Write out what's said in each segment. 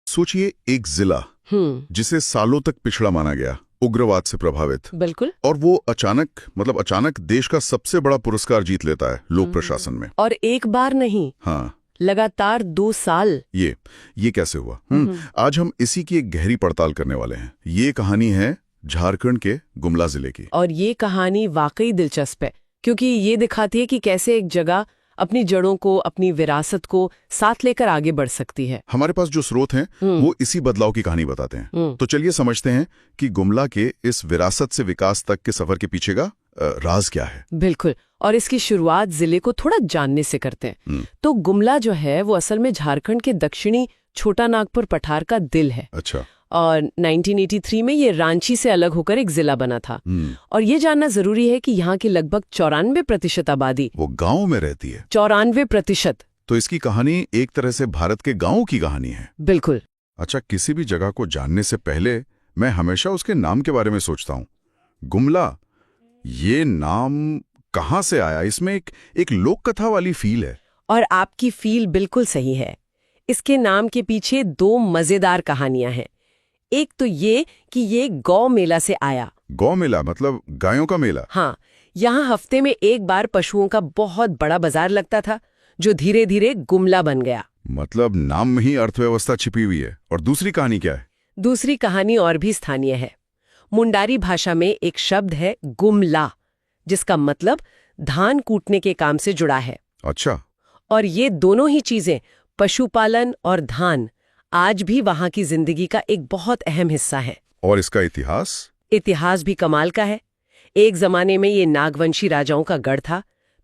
सोचिए एक जिला जिसे सालों तक पिछड़ा माना गया, उग्रवाद से प्रभावित, बिल्कुल। और वो अचानक देश का सबसे बड़ा पुरस्कार जीत लेता है लोक प्रशासन में। और एक बार नहीं, हाँ, लगातार 2 साल। ये कैसे हुआ? आज हम इसी की एक गहरी पड़ताल करने वाले हैं। ये कहानी है झारखंड के गुमला जिले की। और ये कहानी वाकई दिलचस्प है, क्योंकि ये दिखाती है कि कैसे एक जगह अपनी जड़ों को, अपनी विरासत को साथ लेकर आगे बढ़ सकती है। हमारे पास जो स्रोत हैं वो इसी बदलाव की कहानी बताते हैं। तो चलिए समझते हैं कि गुमला के इस विरासत से विकास तक के सफर के पीछे का राज क्या है। बिल्कुल। और इसकी शुरुआत जिले को थोड़ा जानने से करते हैं। तो गुमला जो है वो असल में झारखंड के दक्षिणी छोटा नागपुर पठार का दिल है। अच्छा। और 1983 में ये रांची से अलग होकर एक जिला बना था। और ये जानना जरूरी है कि यहाँ की लगभग 94% आबादी वो गांव में रहती है। 94%। तो इसकी कहानी एक तरह से भारत के गांव की कहानी है। बिल्कुल। अच्छा, किसी भी जगह को जानने से पहले मैं हमेशा उसके नाम के बारे में सोचता हूँ। गुमला, ये नाम कहाँ से आया? इसमें एक लोक कथा वाली फील है। और आपकी फील बिल्कुल सही है। इसके नाम के पीछे 2 मजेदार कहानियां हैं। एक तो ये कि ये गौ मेला से आया। गौ मेला मतलब गायों का मेला? हाँ, यहाँ हफ्ते में एक बार पशुओं का बहुत बड़ा बाजार लगता था, जो धीरे धीरे गुमला बन गया। मतलब नाम में ही अर्थव्यवस्था छिपी हुई है। और दूसरी कहानी क्या है? दूसरी कहानी और भी स्थानीय है। मुंडारी भाषा में एक शब्द है गुमला, जिसका मतलब धान कूटने के काम से जुड़ा है। अच्छा। और ये दोनों ही चीजें, पशुपालन और धान, आज भी वहां की जिंदगी का एक बहुत अहम हिस्सा है। और इसका इतिहास? इतिहास भी कमाल का है। एक जमाने में ये नागवंशी राजाओं का गढ़ था,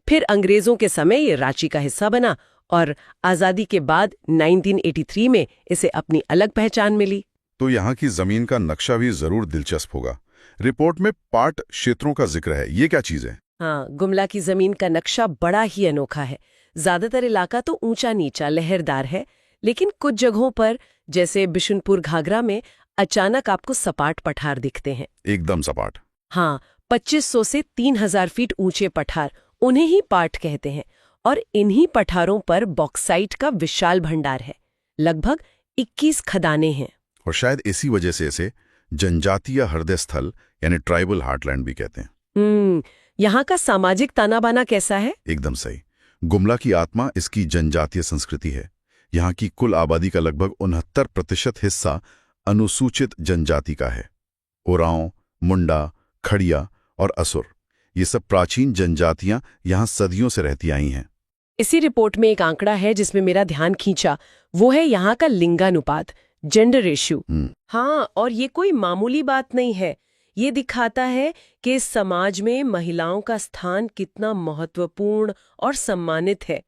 फिर अंग्रेजों के समय ये रांची का हिस्सा बना, और आजादी के बाद 1983 में इसे अपनी अलग पहचान मिली। तो यहाँ की जमीन का नक्शा भी जरूर दिलचस्प होगा। रिपोर्ट में पाट क्षेत्रों का जिक्र है, ये क्या चीज है? हाँ, गुमला की जमीन का नक्शा बड़ा ही अनोखा है। ज्यादातर इलाका तो ऊंचा नीचा लहरदार है, लेकिन कुछ जगहों पर, जैसे बिशुनपुर घाघरा में, अचानक आपको सपाट पठार दिखते हैं। एकदम सपाट? हाँ, 2500 से 3000 फीट ऊंचे पठार, उन्हें ही पाट कहते हैं। और इन्हीं पठारों पर बॉक्साइट का विशाल भंडार है। लगभग 21 खदानें हैं। और शायद इसी वजह से इसे जनजातीय हृदय स्थल यानी ट्राइबल हार्टलैंड भी कहते हैं। यहाँ का सामाजिक ताना बाना कैसा है? एकदम सही। गुमला की आत्मा इसकी जनजातीय संस्कृति है। यहाँ की कुल आबादी का लगभग 69% हिस्सा अनुसूचित जनजाति का है। ओरांव, मुंडा, खड़िया और असुर, ये सब प्राचीन जनजातियां यहाँ सदियों से रहती आई हैं। इसी रिपोर्ट में एक आंकड़ा है जिसमें मेरा ध्यान खींचा, वो है यहाँ का लिंगानुपात, जेंडर रेशियो। हाँ, और ये कोई मामूली बात नहीं है। ये दिखाता है कि समाज में महिलाओं का स्थान कितना महत्वपूर्ण और सम्मानित है।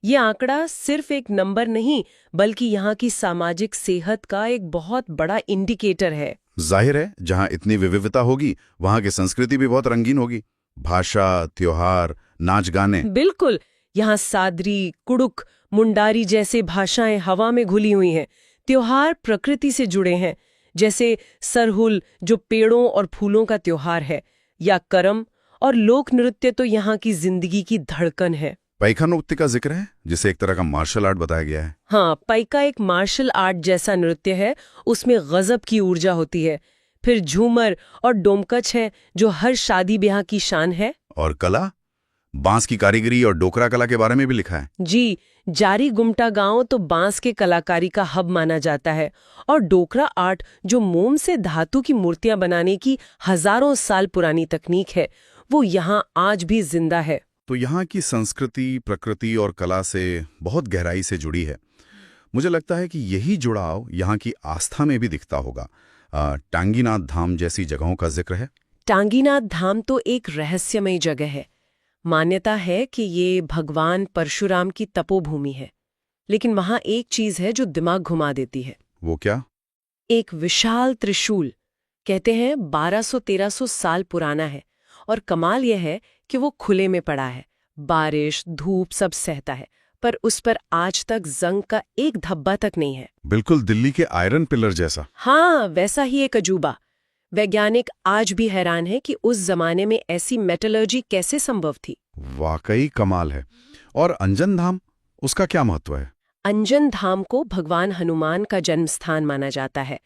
ये आंकड़ा सिर्फ एक नंबर नहीं, बल्कि यहाँ की सामाजिक सेहत का एक बहुत बड़ा इंडिकेटर है। जाहिर है, जहाँ इतनी विविधता होगी वहाँ की संस्कृति भी बहुत रंगीन होगी। भाषा, त्योहार, नाच गाने। बिल्कुल। यहाँ सादरी, कुड़ुक, मुंडारी जैसे भाषाएं हवा में घुली हुई हैं। त्योहार प्रकृति से जुड़े हैं, जैसे सरहुल जो पेड़ों और फूलों का त्योहार है, या करम। और लोक नृत्य तो यहाँ की जिंदगी की धड़कन है। पैका नृत्य का जिक्र है, जिसे एक तरह का मार्शल आर्ट बताया गया है। हाँ, पैका एक मार्शल आर्ट जैसा नृत्य है। उसमें गजब की ऊर्जा होती है। फिर झूमर और डोमकच है, जो हर शादी ब्याह की शान है। और कला, बांस की कारीगरी और डोकरा कला के बारे में भी लिखा है। जी, जारी गुमटा गांव तो बांस के कलाकारी का हब माना जाता है। और डोकरा आर्ट, जो मोम से धातु की मूर्तियां बनाने की हजारों साल पुरानी तकनीक है, वो यहाँ आज भी जिंदा है। तो यहाँ की संस्कृति, प्रकृति और कला से बहुत गहराई से जुड़ी है। मुझे लगता है कि यही जुड़ाव यहाँ की आस्था में भी दिखता होगा। टांगीनाथ धाम जैसी जगहों का जिक्र है। टांगीनाथ धाम तो एक रहस्यमयी जगह है। मान्यता है कि ये भगवान परशुराम की तपोभूमि है। लेकिन वहां एक चीज है जो दिमाग घुमा देती है। वो क्या? एक विशाल त्रिशूल, कहते हैं 1200-1300 साल पुराना है। और कमाल यह है कि वो खुले में पड़ा है। बारिश, धूप सब सहता है, पर उस पर आज तक जंग का एक धब्बा तक नहीं है। बिल्कुल दिल्ली के आयरन पिलर जैसा। हाँ, वैसा ही एक अजूबा। वैज्ञानिक आज भी हैरान है कि उस जमाने में ऐसी मेटलर्जी कैसे संभव थी। वाकई कमाल है। और अंजन धाम, उसका क्या महत्व है? अंजन धाम को भगवान हनुमान का जन्म स्थान माना जाता है।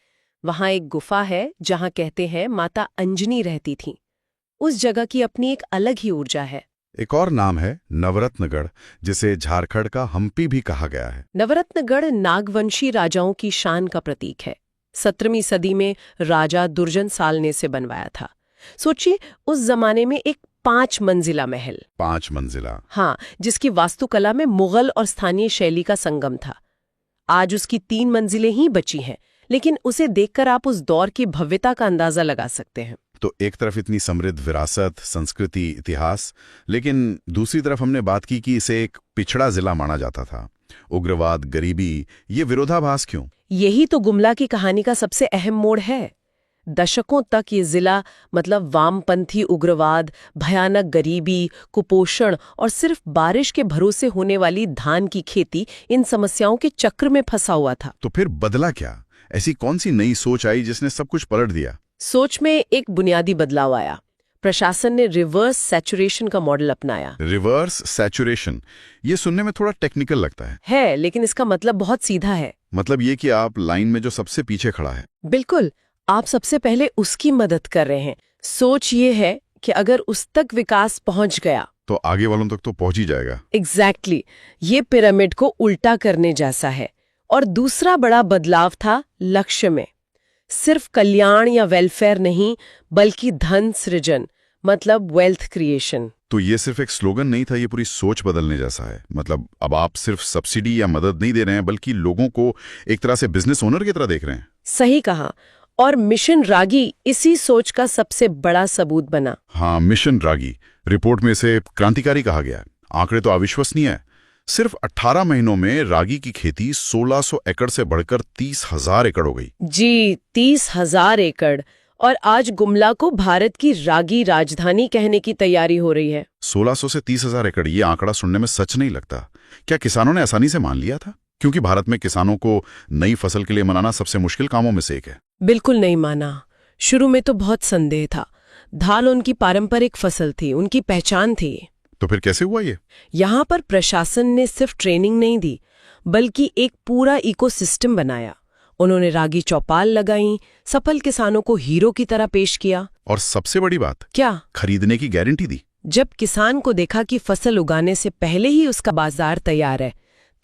वहां एक गुफा है जहां कहते हैं माता अंजनी रहती थीं। उस जगह की अपनी एक अलग ही ऊर्जा है। एक और नाम है नवरत्नगढ़, जिसे झारखंड का हम्पी भी कहा गया है। नवरत्नगढ़ नागवंशी राजाओं की शान का प्रतीक है। 17वीं सदी में राजा दुर्जन साल ने इसे बनवाया था। सोचिए, उस जमाने में एक 5 मंजिला महल। 5 मंजिला। हाँ, जिसकी वास्तुकला में मुगल और स्थानीय शैली का संगम था। आज उसकी 3 मंजिलें ही बची हैं, लेकिन उसे देखकर आप उस दौर की भव्यता का अंदाजा लगा सकते हैं। तो एक तरफ इतनी समृद्ध विरासत, संस्कृति, इतिहास, लेकिन दूसरी तरफ हमने बात की कि इसे एक पिछड़ा जिला माना जाता था। उग्रवाद, गरीबी, ये विरोधाभास क्यों? यही तो गुमला की कहानी का सबसे अहम मोड़ है। दशकों तक ये जिला वामपंथी उग्रवाद, भयानक गरीबी, कुपोषण और सिर्फ बारिश के भरोसे होने वाली धान की खेती, इन समस्याओं के चक्र में फंसा हुआ था। तो फिर बदला क्या? ऐसी कौन सी नई सोच आई जिसने सब कुछ पलट दिया? सोच में एक बुनियादी बदलाव आया। प्रशासन ने रिवर्स सैचुरेशन का मॉडल अपनाया। रिवर्स सैचुरेशन, ये सुनने में थोड़ा टेक्निकल लगता है, लेकिन इसका मतलब बहुत सीधा है। मतलब ये कि आप लाइन में जो सबसे पीछे खड़ा है, बिल्कुल, आप सबसे पहले उसकी मदद कर रहे हैं। सोच ये है कि अगर उस तक विकास पहुंच गया तो आगे वालों तक तो पहुंच ही जाएगा। एग्जैक्टली, ये पिरामिड को उल्टा करने जैसा है। और दूसरा बड़ा बदलाव था लक्ष्य में। सिर्फ कल्याण या वेलफेयर नहीं, बल्कि धन सृजन, मतलब वेल्थ क्रिएशन। तो ये सिर्फ एक स्लोगन नहीं था, ये पूरी सोच बदलने जैसा है। मतलब अब आप सिर्फ सब्सिडी या मदद नहीं दे रहे हैं, बल्कि लोगों को एक तरह से बिजनेस ओनर की तरह देख रहे हैं। सही कहा। और मिशन रागी इसी सोच का सबसे बड़ा सबूत बना। हाँ, मिशन रागी। रिपोर्ट में इसे क्रांतिकारी कहा गया। आंकड़े तो अविश्वसनीय है। सिर्फ 18 महीनों में रागी की खेती 1600 एकड़ से बढ़कर 30,000 एकड़ हो गई। जी, 30,000 एकड़। और आज गुमला को भारत की रागी राजधानी कहने की तैयारी हो रही है। 1600 से 30,000 एकड़, ये आंकड़ा सुनने में सच नहीं लगता। क्या किसानों ने आसानी से मान लिया था? क्योंकि भारत में किसानों को नई फसल के लिए मनाना सबसे मुश्किल कामों में से एक है। बिल्कुल नहीं माना। शुरू में तो बहुत संदेह था। धान उनकी पारंपरिक फसल थी, उनकी पहचान थी। तो फिर कैसे हुआ ये? यहाँ पर प्रशासन ने सिर्फ ट्रेनिंग नहीं दी, बल्कि एक पूरा इकोसिस्टम बनाया। उन्होंने रागी चौपाल लगाई, सफल किसानों को हीरो की तरह पेश किया। और सबसे बड़ी बात, क्या? खरीदने की गारंटी दी। जब किसान को देखा कि फसल उगाने से पहले ही उसका बाजार तैयार है,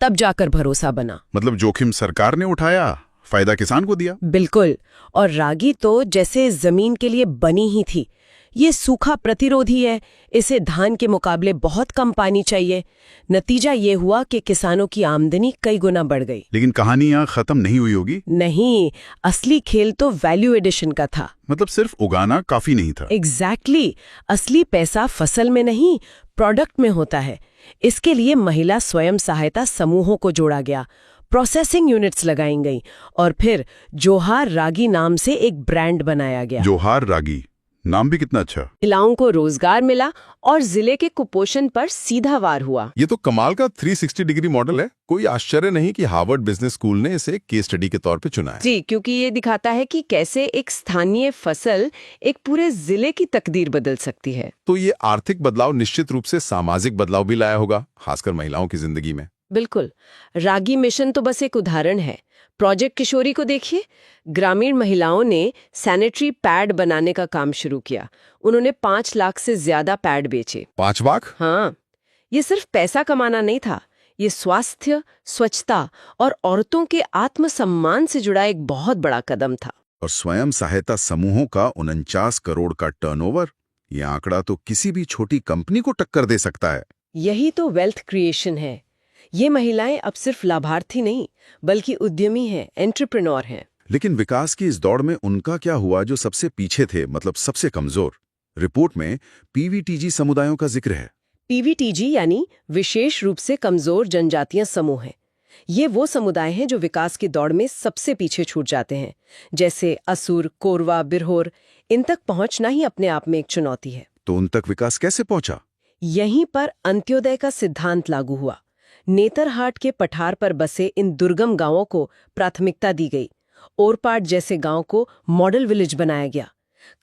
तब जाकर भरोसा बना। मतलब जोखिम सरकार ने उठाया, फायदा किसान को दिया। बिल्कुल। और रागी तो जैसे जमीन के लिए बनी ही थी। ये सूखा प्रतिरोधी है, इसे धान के मुकाबले बहुत कम पानी चाहिए। नतीजा ये हुआ कि किसानों की आमदनी कई गुना बढ़ गई। लेकिन कहानी यहाँ खत्म नहीं हुई होगी। नहीं, असली खेल तो वैल्यू एडिशन का था। मतलब सिर्फ उगाना काफी नहीं था। एग्जैक्टली। असली पैसा फसल में नहीं, प्रोडक्ट में होता है। इसके लिए महिला स्वयं सहायता समूहों को जोड़ा गया, प्रोसेसिंग यूनिट्स लगाई गई, और फिर जोहार रागी नाम से एक ब्रांड बनाया गया। जोहार रागी नाम भी कितना अच्छा। महिलाओं को रोजगार मिला और जिले के कुपोषण पर सीधा वार हुआ। ये तो कमाल का 360 डिग्री मॉडल है। कोई आश्चर्य नहीं कि हार्वर्ड बिजनेस स्कूल ने इसे केस स्टडी के तौर पे चुना है। जी, क्योंकि ये दिखाता है कि कैसे एक स्थानीय फसल एक पूरे जिले की तकदीर बदल सकती है। तो ये आर्थिक बदलाव निश्चित रूप से सामाजिक बदलाव भी लाया होगा, खासकर महिलाओं की जिंदगी में। बिल्कुल। रागी मिशन तो बस एक उदाहरण है। प्रोजेक्ट किशोरी को देखिए। ग्रामीण महिलाओं ने सैनिटरी पैड बनाने का काम शुरू किया। उन्होंने 5 लाख से ज्यादा पैड बेचे। 5 लाख? हाँ, ये सिर्फ पैसा कमाना नहीं था, ये स्वास्थ्य, स्वच्छता और औरतों के आत्मसम्मान से जुड़ा एक बहुत बड़ा कदम था। और स्वयं सहायता समूहों का 49 करोड़ का टर्नओवर, ये आंकड़ा तो किसी भी छोटी कंपनी को टक्कर दे सकता है। यही तो वेल्थ क्रिएशन है। ये महिलाएं अब सिर्फ लाभार्थी नहीं, बल्कि उद्यमी हैं, एंटरप्रेन्योर हैं। लेकिन विकास की इस दौड़ में उनका क्या हुआ जो सबसे पीछे थे, मतलब सबसे कमजोर? रिपोर्ट में पीवीटीजी समुदायों का जिक्र है। पीवीटीजी यानी विशेष रूप से कमजोर जनजातीय समूह हैं। ये वो समुदाय हैं जो विकास की दौड़ में सबसे पीछे छूट जाते हैं। जैसे असुर, कोरवा, बिरहोर, इन तक पहुंचना ही अपने आप में एक चुनौती है। तो उन तक विकास कैसे पहुंचा? यहीं पर अंत्योदय का सिद्धांत लागू हुआ। नेतरहाट के पठार पर बसे इन दुर्गम गांवों को प्राथमिकता दी गई। ओरपाट जैसे गांव को मॉडल विलेज बनाया गया।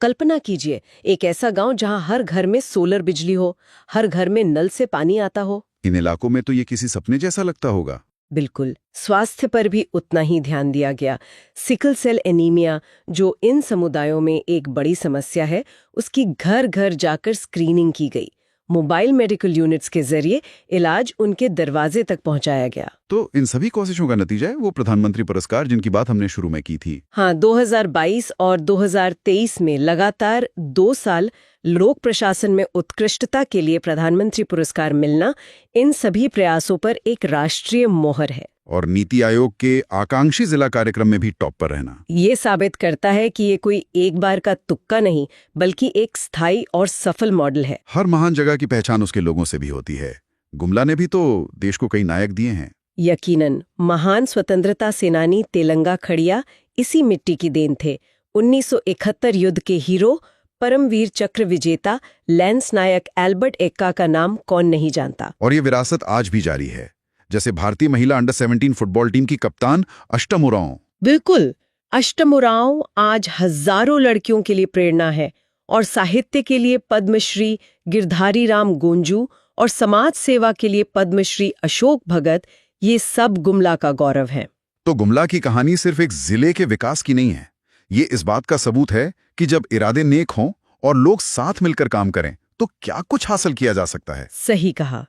कल्पना कीजिए, एक ऐसा गांव जहां हर घर में सोलर बिजली हो, हर घर में नल से पानी आता हो। इन इलाकों में तो ये किसी सपने जैसा लगता होगा। बिल्कुल, स्वास्थ्य पर भी उतना ही ध्यान दिया गया। सिकल सेल एनीमिया, जो इन समुदायों में एक बड़ी समस्या है, उसकी घर घर जाकर स्क्रीनिंग की गई। मोबाइल मेडिकल यूनिट्स के जरिए इलाज उनके दरवाजे तक पहुंचाया गया। तो इन सभी कोशिशों का नतीजा है वो प्रधानमंत्री पुरस्कार जिनकी बात हमने शुरू में की थी। हाँ, 2022 और 2023 में लगातार 2 साल लोक प्रशासन में उत्कृष्टता के लिए प्रधानमंत्री पुरस्कार मिलना इन सभी प्रयासों पर एक राष्ट्रीय मोहर है। और नीति आयोग के आकांक्षी जिला कार्यक्रम में भी टॉप पर रहना। ये साबित करता है कि ये कोई एक बार का तुक्का नहीं, बल्कि एक स्थायी और सफल मॉडल है। हर महान जगह की पहचान उसके लोगों से भी होती है। गुमला ने भी तो देश को कई नायक दिए हैं। यकीनन, महान स्वतंत्रता सेनानी तेलंगा खड़िया इसी मिट्टी की देन थे। 1971 युद्ध के हीरो, परमवीर चक्र विजेता लैंस नायक एल्बर्ट एक्का का नाम कौन नहीं जानता। और ये विरासत आज भी जारी है। जैसे भारतीय महिला अंडर 17 फुटबॉल टीम की कप्तान अष्टम उरांव। बिल्कुल, अष्टम उरांव आज हजारों लड़कियों के लिए प्रेरणा है, और साहित्य के लिए पद्मश्री गिरधारी राम गोंजू और समाज सेवा के लिए पद्मश्री अशोक भगत, ये सब गुमला का गौरव है। तो गुमला की कहानी सिर्फ एक जिले के विकास की नहीं है, ये इस बात का सबूत है कि जब इरादे नेक हों और लोग साथ मिलकर काम करें तो क्या कुछ हासिल किया जा सकता है। सही कहा।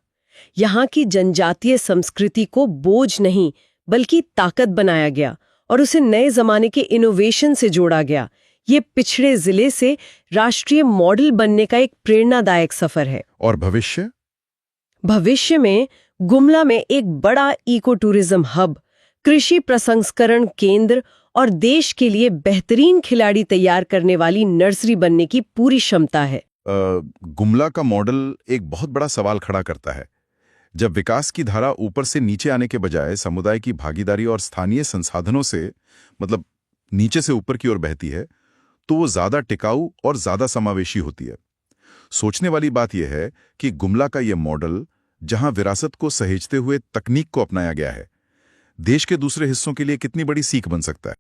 यहाँ की जनजातीय संस्कृति को बोझ नहीं बल्कि ताकत बनाया गया और उसे नए जमाने के इनोवेशन से जोड़ा गया। ये पिछड़े जिले से राष्ट्रीय मॉडल बनने का एक प्रेरणादायक सफर है। और भविष्य में गुमला में एक बड़ा इको टूरिज्म हब, कृषि प्रसंस्करण केंद्र और देश के लिए बेहतरीन खिलाड़ी तैयार करने वाली नर्सरी बनने की पूरी क्षमता है। गुमला का मॉडल एक बहुत बड़ा सवाल खड़ा करता है। जब विकास की धारा ऊपर से नीचे आने के बजाय समुदाय की भागीदारी और स्थानीय संसाधनों से, मतलब नीचे से ऊपर की ओर बहती है, तो वो ज्यादा टिकाऊ और ज्यादा समावेशी होती है। सोचने वाली बात यह है कि गुमला का ये मॉडल, जहां विरासत को सहेजते हुए तकनीक को अपनाया गया है, देश के दूसरे हिस्सों के लिए कितनी बड़ी सीख बन सकता है।